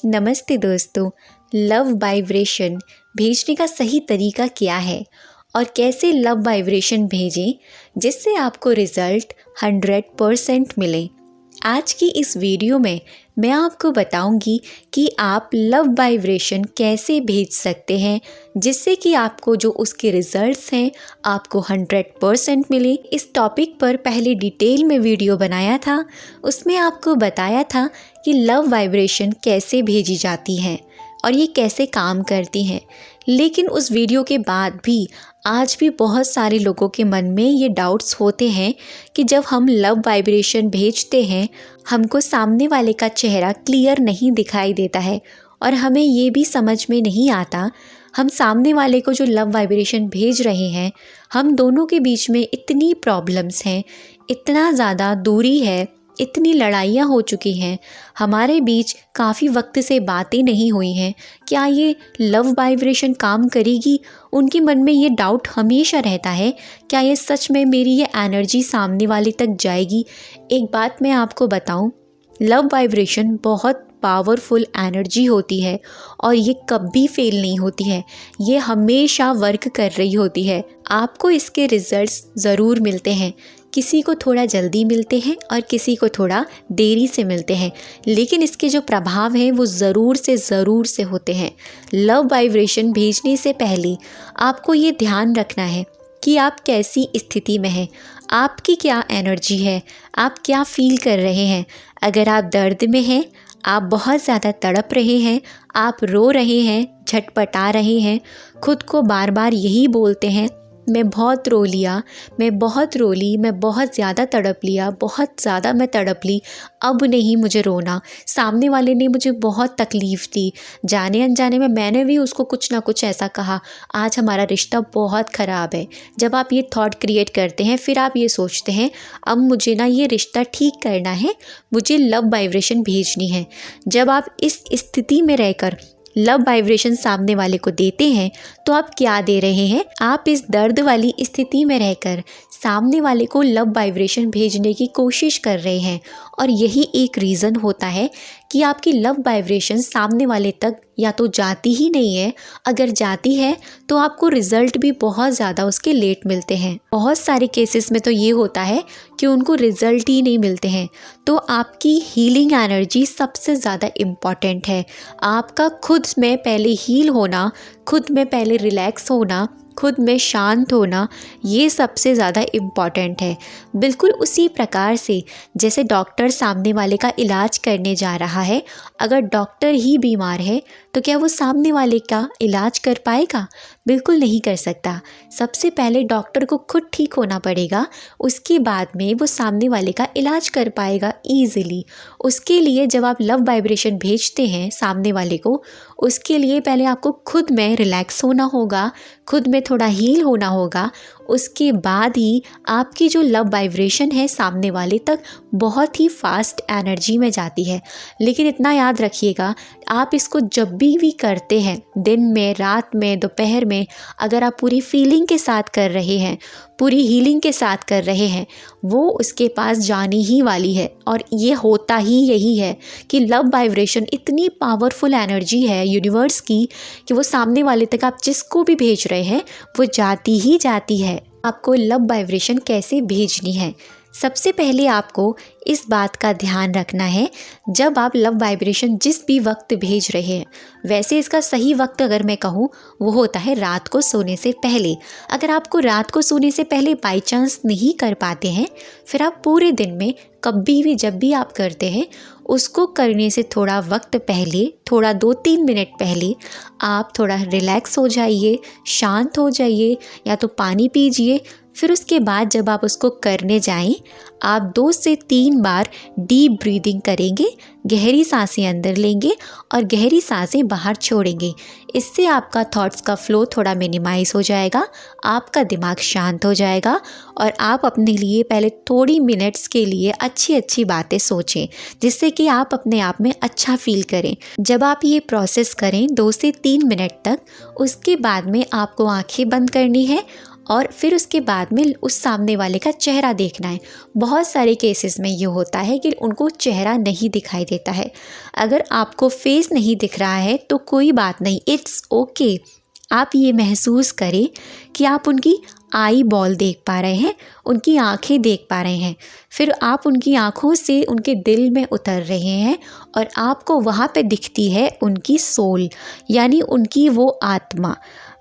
नमस्ते दोस्तों। Love vibration भेजने का सही तरीका क्या है और कैसे लव वाइब्रेशन भेजें जिससे आपको रिज़ल्ट 100% मिले। आज की इस वीडियो में मैं आपको बताऊंगी कि आप लव वाइब्रेशन कैसे भेज सकते हैं जिससे कि आपको जो उसके रिज़ल्ट्स हैं आपको 100% मिले। इस टॉपिक पर पहले डिटेल में वीडियो बनाया था, उसमें आपको बताया था कि लव वाइब्रेशन कैसे भेजी जाती हैं और ये कैसे काम करती हैं। लेकिन उस वीडियो के बाद भी आज भी बहुत सारे लोगों के मन में ये डाउट्स होते हैं कि जब हम लव वाइब्रेशन भेजते हैं हमको सामने वाले का चेहरा क्लियर नहीं दिखाई देता है और हमें ये भी समझ में नहीं आता हम सामने वाले को जो लव वाइब्रेशन भेज रहे हैं हम दोनों के बीच में इतनी प्रॉब्लम्स हैं, इतना ज़्यादा दूरी है, इतनी लड़ाइयाँ हो चुकी हैं, हमारे बीच काफ़ी वक्त से बातें नहीं हुई हैं, क्या ये लव वाइब्रेशन काम करेगी? उनके मन में ये डाउट हमेशा रहता है, क्या ये सच में मेरी ये एनर्जी सामने वाले तक जाएगी? एक बात मैं आपको बताऊं, लव वाइब्रेशन बहुत पावरफुल एनर्जी होती है और ये कभी फेल नहीं होती है, ये हमेशा वर्क कर रही होती है। आपको इसके रिजल्ट्स ज़रूर मिलते हैं, किसी को थोड़ा जल्दी मिलते हैं और किसी को थोड़ा देरी से मिलते हैं, लेकिन इसके जो प्रभाव हैं वो ज़रूर से होते हैं। लव वाइब्रेशन भेजने से पहले आपको ये ध्यान रखना है कि आप कैसी स्थिति में हैं, आपकी क्या एनर्जी है, आप क्या फील कर रहे हैं। अगर आप दर्द में हैं, आप बहुत ज़्यादा तड़प रहे हैं, आप रो रहे हैं, झटपटा रहे हैं, खुद को बार बार यही बोलते हैं मैं बहुत रो लिया, मैं बहुत रो ली, मैं बहुत ज़्यादा तड़प लिया, बहुत ज़्यादा मैं तड़प ली, अब नहीं मुझे रोना, सामने वाले ने मुझे बहुत तकलीफ़ दी, जाने अनजाने में मैंने भी उसको कुछ ना कुछ ऐसा कहा, आज हमारा रिश्ता बहुत ख़राब है। जब आप ये थॉट क्रिएट करते हैं फिर आप ये सोचते हैं अब मुझे ना ये रिश्ता ठीक करना है, मुझे लव वाइब्रेशन भेजनी है। जब आप इस स्थिति में रहकर लव वाइब्रेशन सामने वाले को देते हैं तो आप क्या दे रहे हैं? आप इस दर्द वाली स्थिति में रहकर सामने वाले को लव वाइब्रेशन भेजने की कोशिश कर रहे हैं और यही एक रीज़न होता है कि आपकी लव वाइब्रेशन सामने वाले तक या तो जाती ही नहीं है, अगर जाती है तो आपको रिज़ल्ट भी बहुत ज़्यादा उसके लेट मिलते हैं। बहुत सारे केसेस में तो ये होता है कि उनको रिज़ल्ट ही नहीं मिलते हैं। तो आपकी हीलिंग एनर्जी सबसे ज़्यादा इम्पॉर्टेंट है। आपका खुद में पहले हील होना, खुद में पहले रिलैक्स होना, खुद में शांत होना, ये सबसे ज़्यादा इम्पॉर्टेंट है। बिल्कुल उसी प्रकार से जैसे डॉक्टर सामने वाले का इलाज करने जा रहा है, अगर डॉक्टर ही बीमार है तो क्या वो सामने वाले का इलाज कर पाएगा? बिल्कुल नहीं कर सकता। सबसे पहले डॉक्टर को खुद ठीक होना पड़ेगा, उसके बाद में वो सामने वाले का इलाज कर पाएगा ईज़िली। उसके लिए जब आप लव वाइब्रेशन भेजते हैं सामने वाले को, उसके लिए पहले आपको खुद में रिलैक्स होना होगा, खुद में थोड़ा हील होना होगा, उसके बाद ही आपकी जो लव वाइब्रेशन है सामने वाले तक बहुत ही फास्ट एनर्जी में जाती है। लेकिन इतना याद रखिएगा, आप इसको जब भी करते हैं, दिन में, रात में, दोपहर में, अगर आप पूरी फीलिंग के साथ कर रहे हैं, पूरी हीलिंग के साथ कर रहे हैं, वो उसके पास जाने ही वाली है। और ये होता ही यही है कि लव वाइब्रेशन इतनी पावरफुल एनर्जी है यूनिवर्स की कि वो सामने वाले तक आप जिसको भी भेज रहे हैं वो जाती ही जाती है। आपको लव वाइब्रेशन कैसे भेजनी है? सबसे पहले आपको इस बात का ध्यान रखना है, जब आप लव वाइब्रेशन जिस भी वक्त भेज रहे हैं, वैसे इसका सही वक्त अगर मैं कहूँ वो होता है रात को सोने से पहले। अगर आपको रात को सोने से पहले बाई चांस नहीं कर पाते हैं, फिर आप पूरे दिन में कभी भी जब भी आप करते हैं उसको करने से थोड़ा वक्त पहले, थोड़ा 2-3 मिनट पहले आप थोड़ा रिलैक्स हो जाइए, शांत हो जाइए, या तो पानी पीजिए। फिर उसके बाद जब आप उसको करने जाएं, आप 2 से 3 बार डीप ब्रीदिंग करेंगे, गहरी सांसें अंदर लेंगे और गहरी सांसें बाहर छोड़ेंगे। इससे आपका थॉट्स का फ्लो थोड़ा मिनिमाइज़ हो जाएगा, आपका दिमाग शांत हो जाएगा और आप अपने लिए पहले थोड़ी मिनट्स के लिए अच्छी अच्छी बातें सोचें जिससे कि आप अपने आप में अच्छा फील करें। जब आप ये प्रोसेस करें 2 से 3 मिनट तक, उसके बाद में आपको आंखें बंद करनी है और फिर उसके बाद में उस सामने वाले का चेहरा देखना है। बहुत सारे केसेस में ये होता है कि उनको चेहरा नहीं दिखाई देता है। अगर आपको फेस नहीं दिख रहा है तो कोई बात नहीं, इट्स ओके। आप ये महसूस करें कि आप उनकी आई बॉल देख पा रहे हैं, उनकी आंखें देख पा रहे हैं। फिर आप उनकी आंखों से उनके दिल में उतर रहे हैं और आपको वहाँ पे दिखती है उनकी सोल, यानी उनकी वो आत्मा।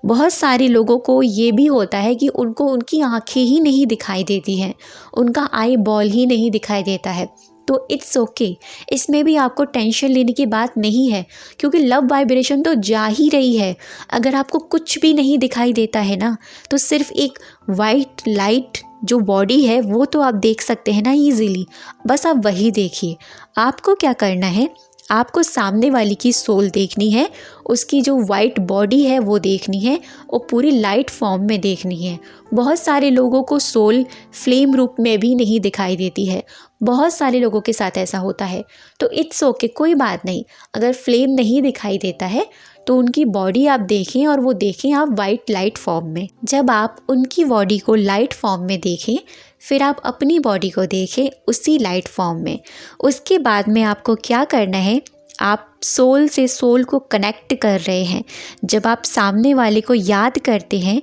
बहुत सारे लोगों को ये भी होता है कि उनको उनकी आंखें ही नहीं दिखाई देती हैं, उनका आई बॉल ही नहीं दिखाई देता है। तो इट्स ओके, इसमें भी आपको टेंशन लेने की बात नहीं है, क्योंकि लव वाइब्रेशन तो जा ही रही है। अगर आपको कुछ भी नहीं दिखाई देता है ना, तो सिर्फ एक वाइट लाइट जो बॉडी है वो तो आप देख सकते हैं ना ईजीली। बस आप वही देखिए। आपको क्या करना है, आपको सामने वाली की सोल देखनी है, उसकी जो वाइट बॉडी है वो देखनी है और पूरी लाइट फॉर्म में देखनी है। बहुत सारे लोगों को सोल फ्लेम रूप में भी नहीं दिखाई देती है, बहुत सारे लोगों के साथ ऐसा होता है। तो इट्स ओके, कोई बात नहीं। अगर फ्लेम नहीं दिखाई देता है तो उनकी बॉडी आप देखें और वो देखें आप वाइट लाइट फॉर्म में। जब आप उनकी बॉडी को लाइट फॉर्म में देखें, फिर आप अपनी बॉडी को देखें उसी लाइट फॉर्म में। उसके बाद में आपको क्या करना है, आप सोल से सोल को कनेक्ट कर रहे हैं। जब आप सामने वाले को याद करते हैं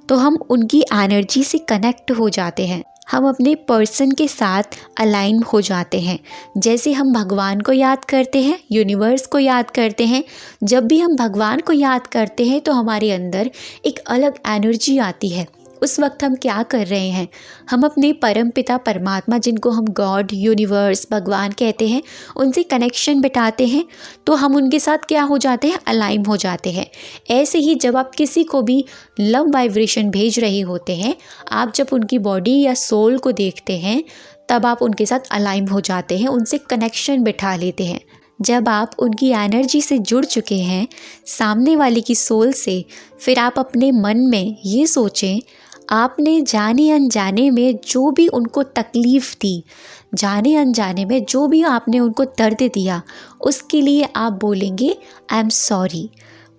तो हम उनकी एनर्जी से कनेक्ट हो जाते हैं, हम अपने पर्सन के साथ अलाइन हो जाते हैं। जैसे हम भगवान को याद करते हैं, यूनिवर्स को याद करते हैं। जब भी हम भगवान को याद करते हैं तो हमारे अंदर एक अलग एनर्जी आती है। उस वक्त हम क्या कर रहे हैं, हम अपने परम पिता परमात्मा, जिनको हम गॉड, यूनिवर्स, भगवान कहते हैं, उनसे कनेक्शन बिठाते हैं। तो हम उनके साथ क्या हो जाते हैं, अलाइन हो जाते हैं। ऐसे ही जब आप किसी को भी लव वाइब्रेशन भेज रहे होते हैं, आप जब उनकी बॉडी या सोल को देखते हैं तब आप उनके साथ अलाइन हो जाते हैं, उनसे कनेक्शन बिठा लेते हैं। जब आप उनकी एनर्जी से जुड़ चुके हैं, सामने वाले की सोल से, फिर आप अपने मन में ये सोचें, आपने जाने अनजाने में जो भी उनको तकलीफ़ दी, जाने अनजाने में जो भी आपने उनको दर्द दिया, उसके लिए आप बोलेंगे आई एम सॉरी।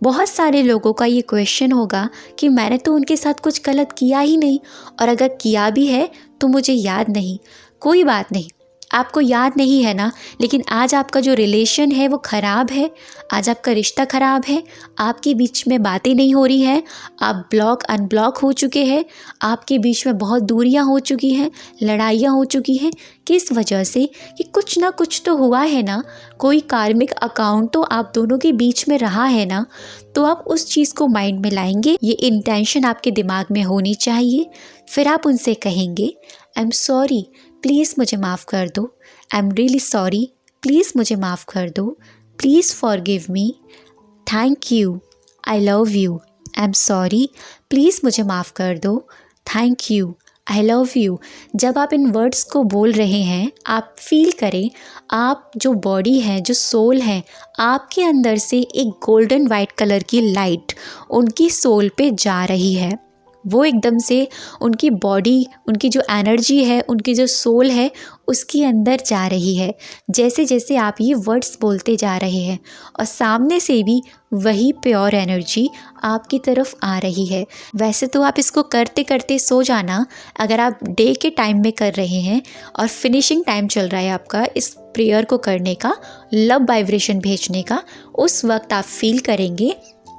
बहुत सारे लोगों का ये क्वेश्चन होगा कि मैंने तो उनके साथ कुछ गलत किया ही नहीं, और अगर किया भी है तो मुझे याद नहीं। कोई बात नहीं, आपको याद नहीं है ना, लेकिन आज आपका जो रिलेशन है वो ख़राब है, आज आपका रिश्ता ख़राब है, आपके बीच में बातें नहीं हो रही हैं, आप ब्लॉक अनब्लॉक हो चुके हैं, आपके बीच में बहुत दूरियां हो चुकी हैं, लड़ाइयाँ हो चुकी हैं। किस वजह से? कि कुछ ना कुछ तो हुआ है ना, कोई कार्मिक अकाउंट तो आप दोनों के बीच में रहा है ना। तो आप उस चीज़ को माइंड में लाएंगे, ये इंटेंशन आपके दिमाग में होनी चाहिए। फिर आप उनसे कहेंगे आई एम सॉरी, प्लीज़ मुझे माफ़ कर दो, I am really sorry, please मुझे माफ़ कर दो, please forgive me, thank you, I love you, I am sorry, please मुझे माफ़ कर दो, thank you, I love you. जब आप इन वर्ड्स को बोल रहे हैं, आप फील करें, आप जो बॉडी है, जो सोल है, आपके अंदर से एक गोल्डन वाइट कलर की लाइट उनकी सोल पे जा रही है। वो एकदम से उनकी बॉडी, उनकी जो एनर्जी है, उनकी जो सोल है, उसके अंदर जा रही है। जैसे जैसे आप ये वर्ड्स बोलते जा रहे हैं, और सामने से भी वही प्योर एनर्जी आपकी तरफ आ रही है। वैसे तो आप इसको करते करते सो जाना, अगर आप डे के टाइम में कर रहे हैं और फिनिशिंग टाइम चल रहा है आपका इस प्रेयर को करने का, लव वाइब्रेशन भेजने का, उस वक्त आप फील करेंगे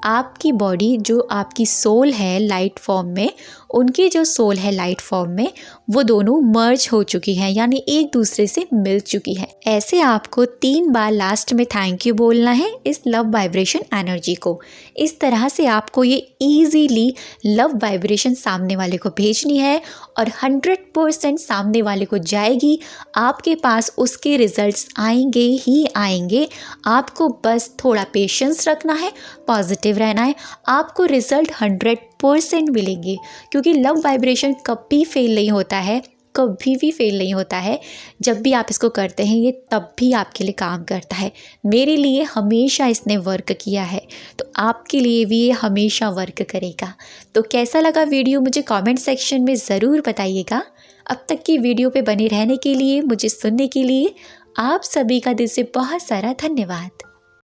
आपकी बॉडी, जो आपकी सोल है लाइट फॉर्म में, उनकी जो सोल है लाइट फॉर्म में, वो दोनों मर्ज हो चुकी हैं, यानी एक दूसरे से मिल चुकी है। ऐसे आपको 3 बार लास्ट में थैंक यू बोलना है इस लव वाइब्रेशन एनर्जी को। इस तरह से आपको ये ईजीली लव वाइब्रेशन सामने वाले को भेजनी है और 100% सामने वाले को जाएगी। आपके पास उसके रिजल्ट्स आएंगे ही आएंगे। आपको बस थोड़ा पेशेंस रखना है, पॉजिटिव रहना है, आपको रिजल्ट 100% मिलेंगे। क्योंकि लव वाइब्रेशन कभी फेल नहीं होता है, कभी भी फेल नहीं होता है। जब भी आप इसको करते हैं, ये तब भी आपके लिए काम करता है। मेरे लिए हमेशा इसने वर्क किया है, तो आपके लिए भी ये हमेशा वर्क करेगा। तो कैसा लगा वीडियो, मुझे कमेंट सेक्शन में ज़रूर बताइएगा। अब तक की वीडियो पे बने रहने के लिए, मुझे सुनने के लिए आप सभी का दिल से बहुत सारा धन्यवाद।